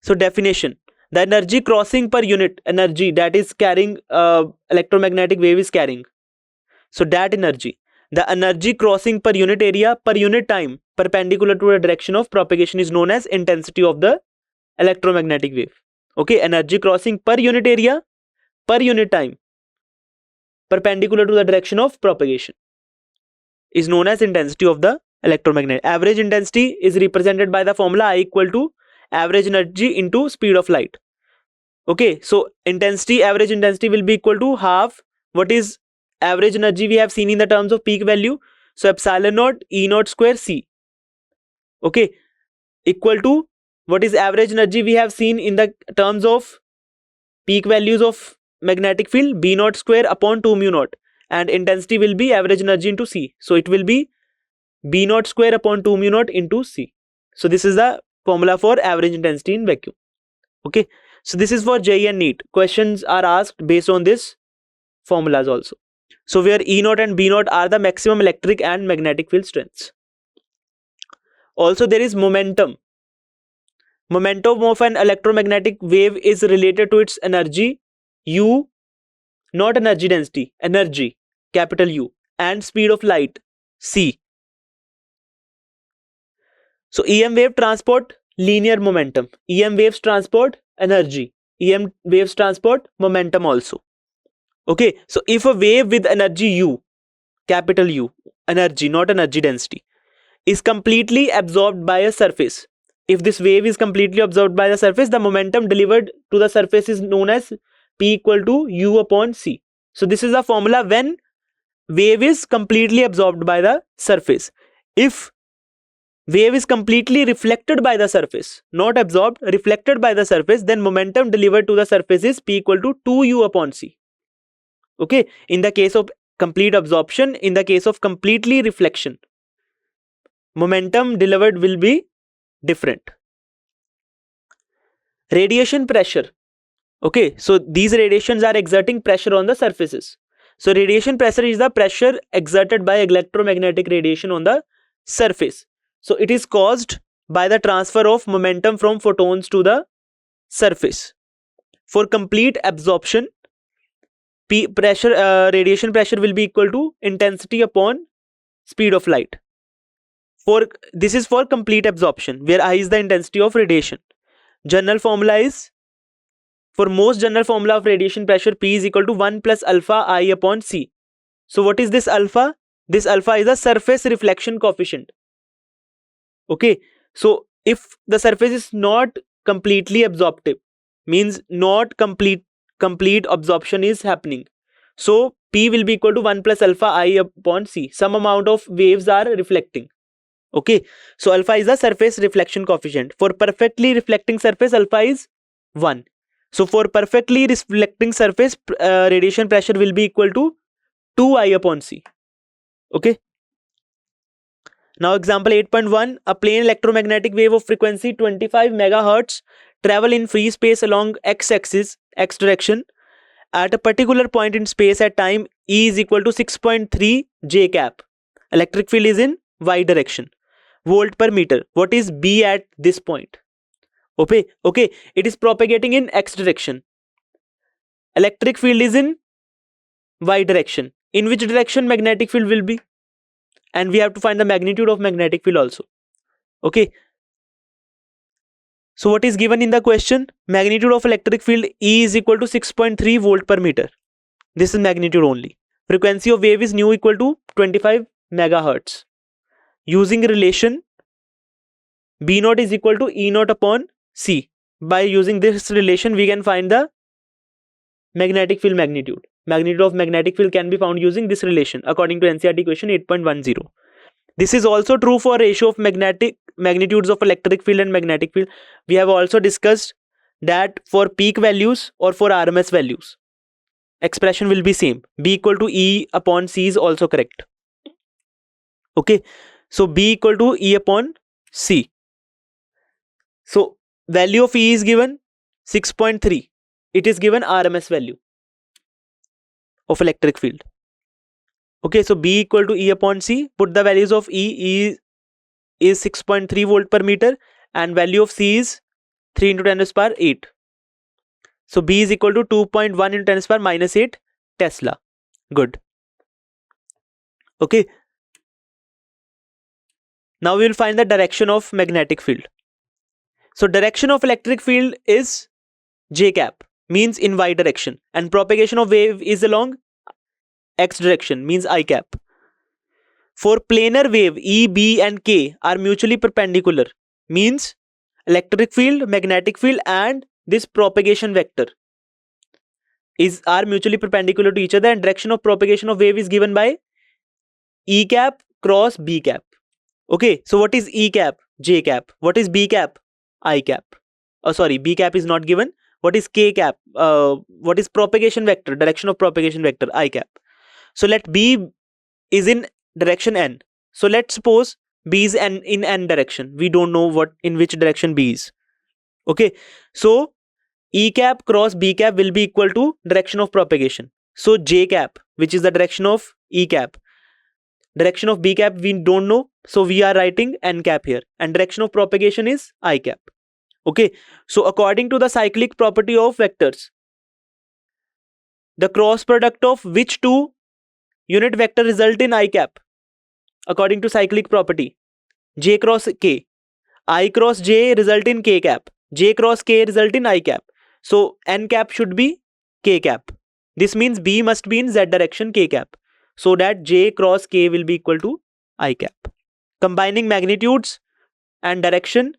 So definition: the energy crossing per unit energy that is carrying electromagnetic wave is carrying. So that energy, the energy crossing per unit area per unit time perpendicular to the direction of propagation is known as intensity of the electromagnetic wave. Okay, energy crossing per unit area per unit time perpendicular to the direction of propagation is known as intensity of the electromagnetic. Average intensity is represented by the formula I equal to average energy into speed of light. Okay, so intensity, average intensity will be equal to half what is average energy we have seen in the terms of peak value. So epsilon naught E naught square C. Okay, equal to what is average energy we have seen in the terms of peak values of magnetic field, B naught square upon 2 mu naught, and intensity will be average energy into C. So it will be B naught square upon 2 mu naught into C. So this is the formula for average intensity in vacuum. Okay, so this is for JEE and NEET. Questions are asked based on this formulas also. So where E naught and B naught are the maximum electric and magnetic field strengths. Also there is momentum. Momentum of an electromagnetic wave is related to its energy U, not energy density, energy, capital U, and speed of light, C. So EM wave transport linear momentum. EM waves transport energy. EM waves transport momentum also. Okay, so if a wave with energy U, capital U, energy, not energy density, is completely absorbed by a surface. If this wave is completely absorbed by the surface, the momentum delivered to the surface is known as P equal to U upon C. So this is the formula when wave is completely absorbed by the surface. If wave is completely reflected by the surface, not absorbed, reflected by the surface, then momentum delivered to the surface is P equal to 2U upon C. Okay, in the case of complete absorption, in the case of completely reflection, momentum delivered will be different. Radiation pressure. Okay, so these radiations are exerting pressure on the surfaces. So radiation pressure is the pressure exerted by electromagnetic radiation on the surface. So it is caused by the transfer of momentum from photons to the surface. For complete absorption, radiation pressure will be equal to intensity upon speed of light. This is for complete absorption, where I is the intensity of radiation. General formula is, for most general formula of radiation pressure, P is equal to 1 plus alpha I upon C. So what is this alpha? This alpha is the surface reflection coefficient. Okay, so if the surface is not completely absorptive, means not complete absorption is happening, so P will be equal to 1 plus alpha I upon C. Some amount of waves are reflecting. Okay, so alpha is the surface reflection coefficient. For perfectly reflecting surface, alpha is 1. So for perfectly reflecting surface, radiation pressure will be equal to 2I upon C. Okay. Now example 8.1, a plane electromagnetic wave of frequency 25 megahertz travel in free space along x-axis, x direction, at a particular point in space at time E is equal to 6.3 J cap. Electric field is in y direction. Volt per meter. What is B at this point? Okay, it is propagating in x direction. Electric field is in y direction. In which direction magnetic field will be? And we have to find the magnitude of magnetic field also. Okay. So what is given in the question? Magnitude of electric field E is equal to 6.3 volt per meter. This is magnitude only. Frequency of wave is nu equal to 25 megahertz. Using relation B naught is equal to E naught upon C. By using this relation, we can find the magnetic field magnitude. Magnitude of magnetic field can be found using this relation according to NCERT question 8.10. This is also true for ratio of magnitudes of electric field and magnetic field. We have also discussed that for peak values or for RMS values, expression will be same. B equal to E upon C is also correct. Okay. So B equal to E upon C. So value of E is given 6.3. It is given RMS value of electric field. Okay, so B equal to E upon C. Put the values of E is 6.3 volt per meter and value of C is 3 into 10 to the power 8. So B is equal to 2.1 into 10 to the power minus 8 Tesla. Good. Okay. Now we will find the direction of magnetic field. So direction of electric field is J cap, means in y direction, and propagation of wave is along x direction, means I cap. For planar wave, E, B and K are mutually perpendicular, means electric field, magnetic field and this propagation vector are mutually perpendicular to each other, and direction of propagation of wave is given by E cap cross B cap. Okay, so what is E cap? J cap. What is B cap? I cap. Oh, sorry, B cap is not given. What is K cap? What is propagation vector? Direction of propagation vector, I cap. So let B is in direction n. So let's suppose B is in n direction. We don't know what in which direction B is. Okay, so E cap cross B cap will be equal to direction of propagation. So J cap, which is the direction of E cap, direction of B cap we don't know, so we are writing n cap here, and direction of propagation is I cap. Okay, so according to the cyclic property of vectors, the cross product of which two unit vector result in I cap? According to cyclic property, J cross K, I cross J result in K cap, J cross K result in I cap. So n cap should be K cap. This means B must be in Z direction K cap, so that J cross K will be equal to I cap. Combining magnitudes and direction,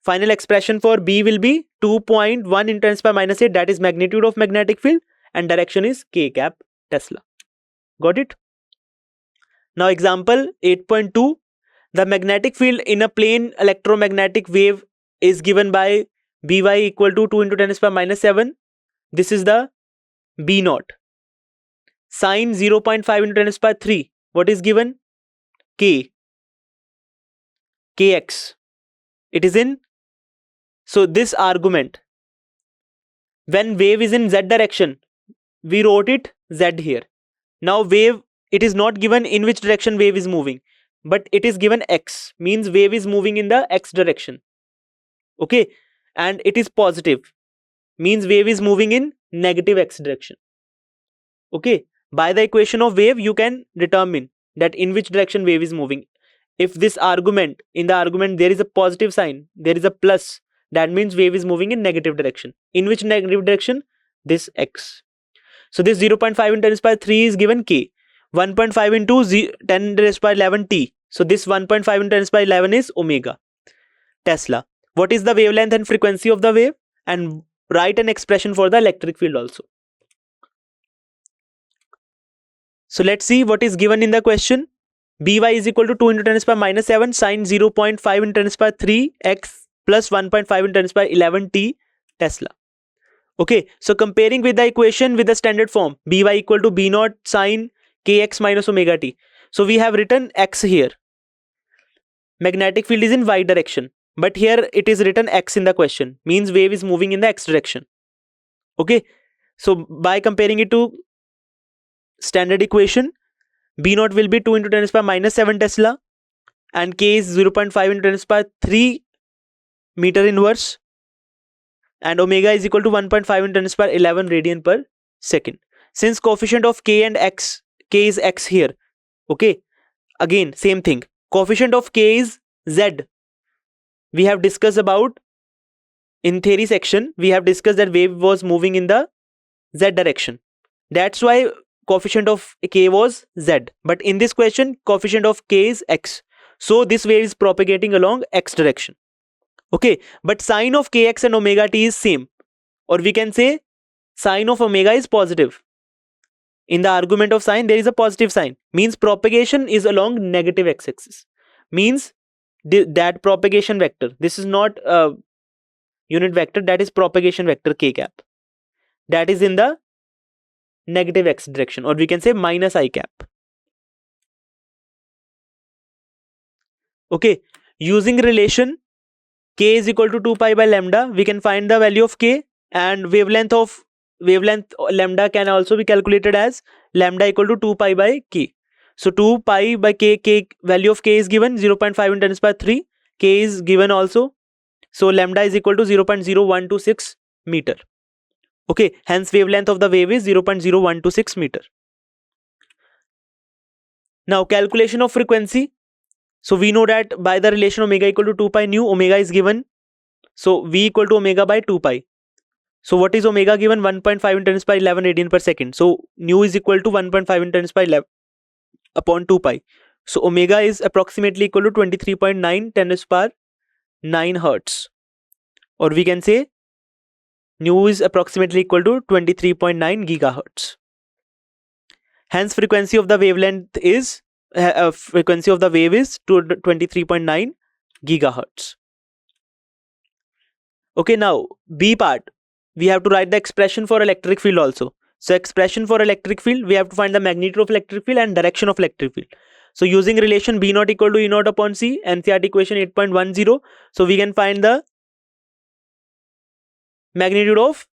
final expression for B will be 2.1 into 10 to the power minus 8, that is magnitude of magnetic field, and direction is K cap Tesla. Got it? Now example 8.2, the magnetic field in a plane electromagnetic wave is given by By equal to 2 into 10 to the power minus 7. This is the B naught. Sine 0.5 into 10 to the power 3. What is given? K. Kx. It is in. So this argument, when wave is in Z direction, we wrote it Z here. Now wave, it is not given in which direction wave is moving, but it is given X, means wave is moving in the X direction. Okay, and it is positive, means wave is moving in negative X direction. Okay, by the equation of wave you can determine that in which direction wave is moving. If this argument, in the argument there is a positive sign, there is a plus, that means wave is moving in negative direction. In which negative direction? This X. So this 0.5 into 10 to the power 3 is given K. 1.5 into 10 to the power 11 T. So this 1.5 into 10 to the power 11 is omega Tesla. What is the wavelength and frequency of the wave? And write an expression for the electric field also. So let's see what is given in the question. By is equal to 2 into 10 to the power minus 7 sine 0.5 into 10 to the power 3 x plus 1.5 into 10 to the power 11 T Tesla. Okay, so comparing with the equation with the standard form, By equal to B naught sine kx minus omega t. So we have written x here. Magnetic field is in y direction, but here it is written x in the question, means wave is moving in the x direction. Okay, so by comparing it to standard equation, B naught will be 2 into 10 to the power minus 7 Tesla, and K is 0.5 into 10 to the power 3 meter inverse, and omega is equal to 1.5 into 10 to the power 11 radian per second. Since coefficient of K and X, K is X here. Okay, again same thing. Coefficient of K is Z. We have discussed about in theory section, we have discussed that wave was moving in the Z direction. That's why coefficient of K was Z. But in this question, coefficient of K is X. So this wave is propagating along X direction. Okay, but sine of Kx and omega t is same. Or we can say sine of omega is positive. In the argument of sine, there is a positive sign. Means propagation is along negative x-axis. Means that propagation vector. This is not a unit vector, that is propagation vector k cap. That is in the negative x direction, or we can say minus I cap. Okay, using relation k is equal to 2 pi by lambda, we can find the value of k, and wavelength lambda can also be calculated as lambda equal to 2 pi by k. So 2 pi by k value of k is given 0.5 into 10 to the power 3, k is given also, so lambda is equal to 0.0126 meter. Okay, hence wavelength of the wave is 0.0126 meter. Now calculation of frequency. So we know that by the relation omega equal to 2 pi nu, omega is given, so v equal to omega by 2 pi. So what is omega given? 1.5 into 10 to the power 11 radian per second. So nu is equal to 1.5 into 10 to the power 11 upon 2 pi. So omega is approximately equal to 23.9 10 to the power 9 hertz, or we can say nu is approximately equal to 23.9 gigahertz. Hence frequency of the wavelength is frequency of the wave is 23.9 gigahertz. Okay, now B part, we have to write the expression for electric field also. So expression for electric field, we have to find the magnitude of electric field and direction of electric field. So using relation B naught equal to E naught upon C, NCERT equation 8.10, so we can find the magnitude of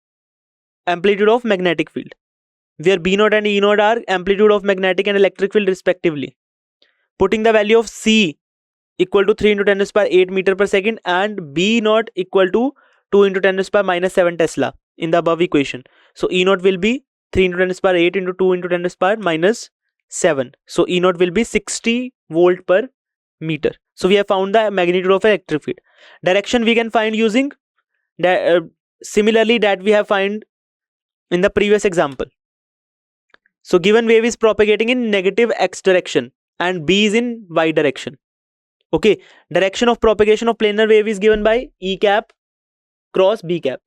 amplitude of magnetic field, where B naught and E naught are amplitude of magnetic and electric field respectively. Putting the value of C equal to 3 into 10 to the power 8 meter per second and B naught equal to 2 into 10 to the power minus 7 Tesla in the above equation. So E naught will be 3 into 10 to the power 8 into 2 into 10 to the power minus 7. So E naught will be 60 volt per meter. So we have found the magnitude of electric field. Direction we can find using similarly that we have found in the previous example. So given wave is propagating in negative x direction and B is in y direction. Okay, direction of propagation of planar wave is given by E cap cross B cap.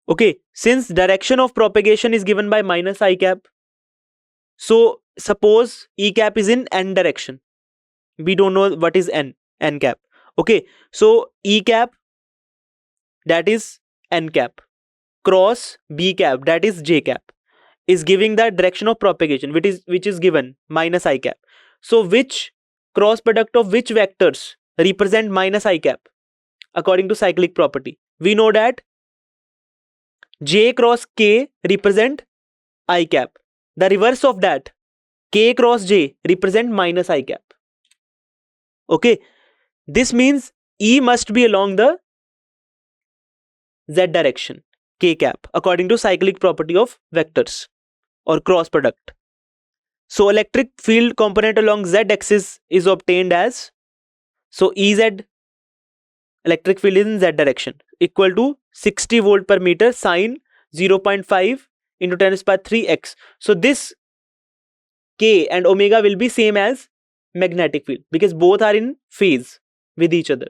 Okay, since direction of propagation is given by minus I cap, so suppose E cap is in n direction. We don't know what is n cap. Okay, so E cap, that is n cap, cross B cap, that is j cap, is giving the direction of propagation, which is given minus I cap. So which cross product of which vectors represent minus I cap according to cyclic property? We know that j cross k represent I cap. The reverse of that, k cross j represent minus I cap. Okay, this means E must be along the z direction, k cap, according to cyclic property of vectors or cross product. So electric field component along z axis is obtained as, so Ez electric field is in z direction equal to 60 volt per meter sine 0.5 into 10 to the power 3x. So this k and omega will be same as magnetic field because both are in phase with each other.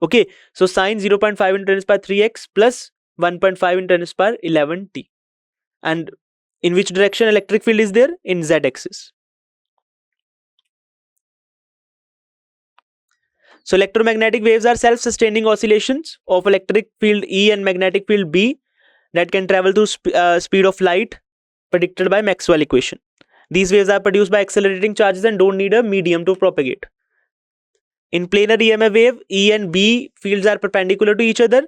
Okay, so sine 0.5 into 10 to the power 3x plus 1.5 into 10 to the power 11t. And in which direction electric field is there? In z axis. So electromagnetic waves are self-sustaining oscillations of electric field E and magnetic field B that can travel through speed of light predicted by Maxwell equation. These waves are produced by accelerating charges and don't need a medium to propagate. In planar EMF wave, E and B fields are perpendicular to each other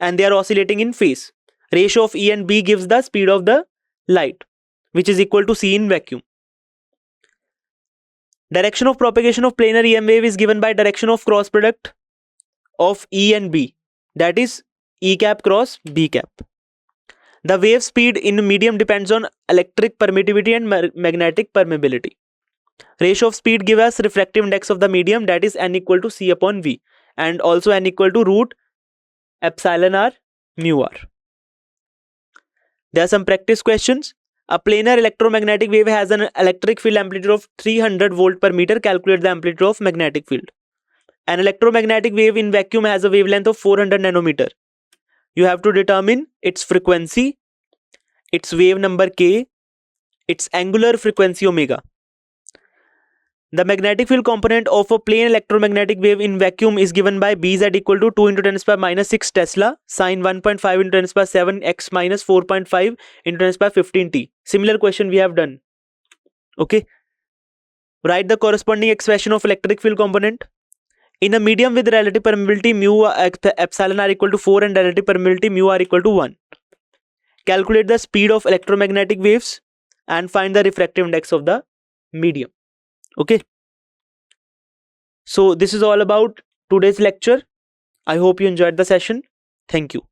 and they are oscillating in phase. Ratio of E and B gives the speed of the light, which is equal to C in vacuum. Direction of propagation of planar EM wave is given by direction of cross product of E and B, that is E cap cross B cap. The wave speed in medium depends on electric permittivity and magnetic permeability. Ratio of speed gives us refractive index of the medium, that is n equal to C upon V, and also n equal to root epsilon r mu r. There are some practice questions. A planar electromagnetic wave has an electric field amplitude of 300 volt per meter. Calculate the amplitude of magnetic field. An electromagnetic wave in vacuum has a wavelength of 400 nanometer. You have to determine its frequency, its wave number k, its angular frequency omega. The magnetic field component of a plane electromagnetic wave in vacuum is given by Bz equal to 2 into 10 to the power minus 6 Tesla sine 1.5 into 10 to the power 7 x minus 4.5 into 10 to the power 15 t. Similar question we have done. Okay. Write the corresponding expression of electric field component. In a medium with relative permeability mu epsilon are equal to 4 and relative permeability mu are equal to 1, calculate the speed of electromagnetic waves and find the refractive index of the medium. Okay, so this is all about today's lecture. I hope you enjoyed the session. Thank you.